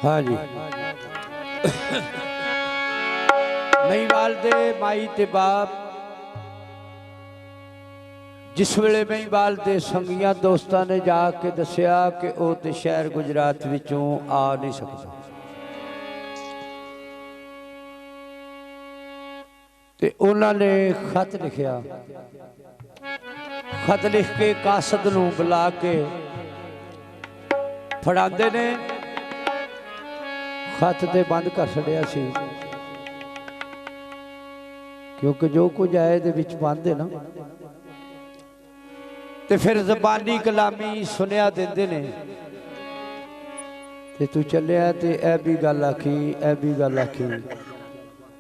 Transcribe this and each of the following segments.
हाँ जी महिवाल दे माई ते बाप जिस वेले महिवाल दे संगिया दोस्तां ने जाके दसिया कि वो तो शहर गुजरात विचों आ नहीं सकता ते उन्होंने खत लिखिया। खत लिख के कासद नूं बुला के फड़ाते ने खत ते बंद कर छड़िया सी क्योंकि जो कुछ आए दे विच बंद है ना ते फिर जबानी कलामी सुनिया देंदे ने ते तू चलिया ते ए भी गल आखी ए भी गल आखी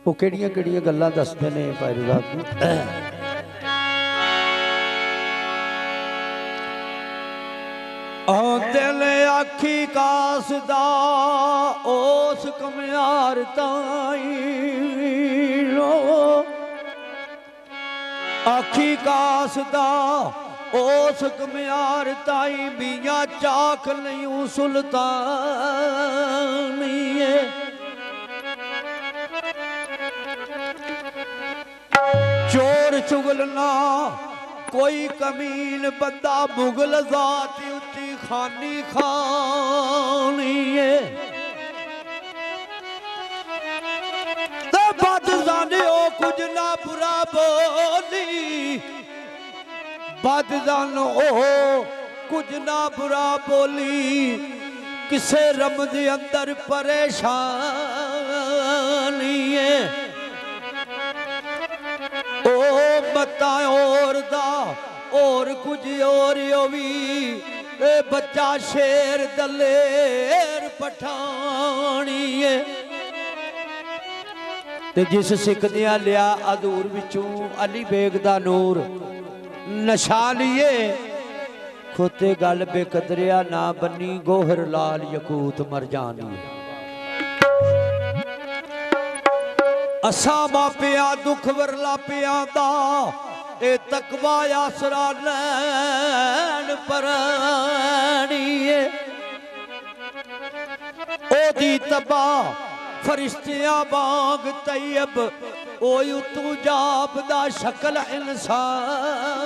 वो किहड़ियां किहड़ियां गल्लां दसदे ने भाई साहब दिल आखी कासदा ओस कमयार ताई आखी कासदा ओस कमयार ताई बिया चाख नहीं सुल्तानी चोर चुगलना कोई कमीन बंदा मुगल जाती उती खानी खानी तो बद जाने ओ कुछ ना बुरा बोली बद जानो ओ कुछ ना बुरा बोली किसे रमज अंदर परेशानी ओ बता और दा और कुछ और भी बच्चा शेर दलेर पठानी ते जिस सिख दिया लिया अधूर विचों अली बेग दा नूर नशा लिए खोते गल बेकदरिया ना बनी गोहर लाल यकूत मरजानी असा मापिया दुख वरला पिया दा ए तकवा आसरा लैन परानी ओदी तबा फरिश्तियां बाग तैयब ओ तू जाप दा शक्ल इंसानी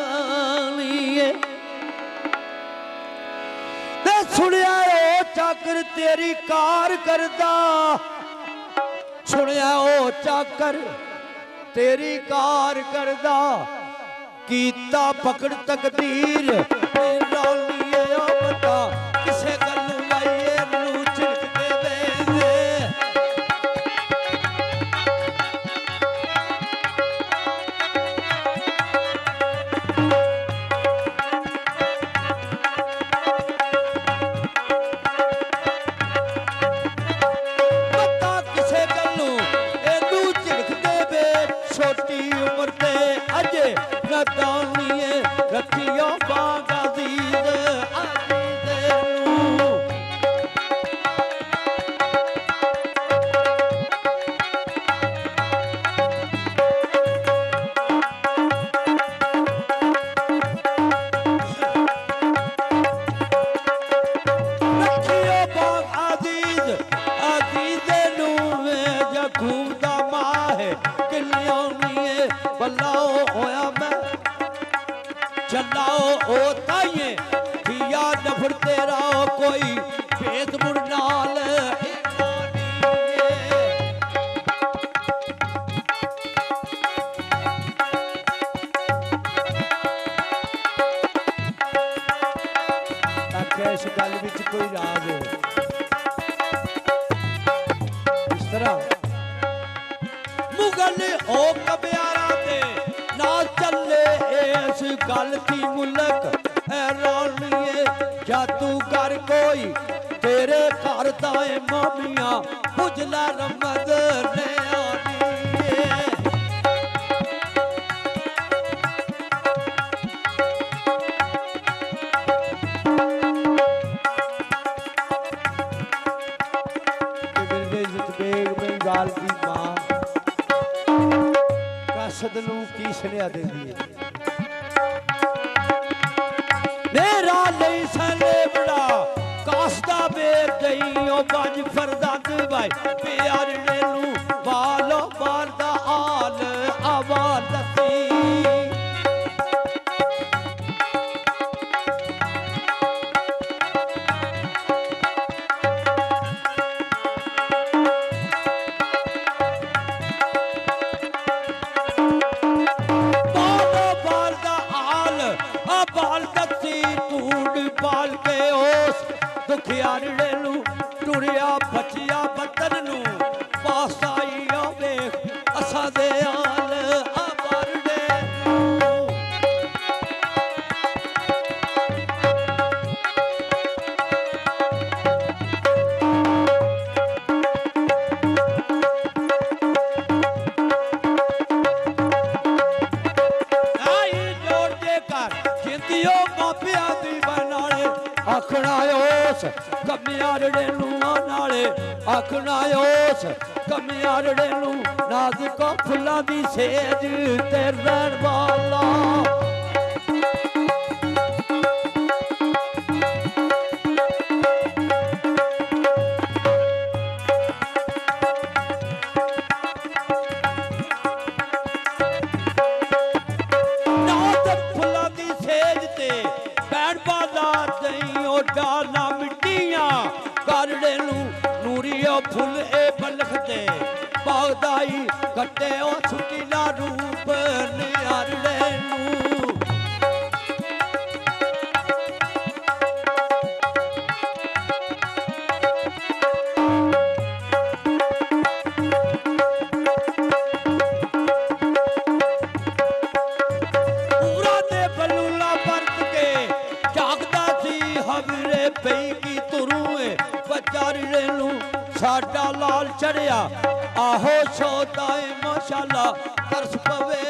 ते सुनिया ओ चाकर तेरी कार करदा सुनिया ओ चाकर तेरी कार करदा कीता पकड़ तकदीर बता किसे गलू लाइए नू चिड़कते वेंदे बता किसे गलू एनू चिड़कते वे छोटी उम्र ते अजे नदानिए रखियो बाग अजीज चलाओ ओ ताइए किया नफर तेरा कोई भेद मुरनाल इस गल विच कोई राज है इस तरह मुगल ओ कब्यारा दे ना चले इस गल की मुलक हैरानिए जादूगर कोई तेरे घर दाए मामिया बुझला रमद ने कासद नूं की सुनिया देंदी है मेरा नहीं सने बड़ा कासदा बेर गई ओ बज फरदा बाई प्यार नू वालो बाल दा हाल आवाल दसी दुखियारे नू टुरिया बचिया बतन नू पास आई आवे असा दे आल आबरडे आई जोड़ के कर जिंदियो मापिया दी बनाले आखना कमियारड़े नू नाले आखना उस कमियारड़े नू नाज़ुक फुल्लां दी सेज ते रहण वाला नाज़ुक फुल्लां दी सेज ते बैण वाला दई ओ डाला करड़े नू नूरियो फुल ए बलख दे बागदाई कटे ओ छुटीला रूप नियारड़े नू पूरा दे बलूला बरत के जागदा सी हवरे पई की तुरुए बचारे नू साडा लाल चढ़िया आहो छोटा माशाल्लाह तरस पवे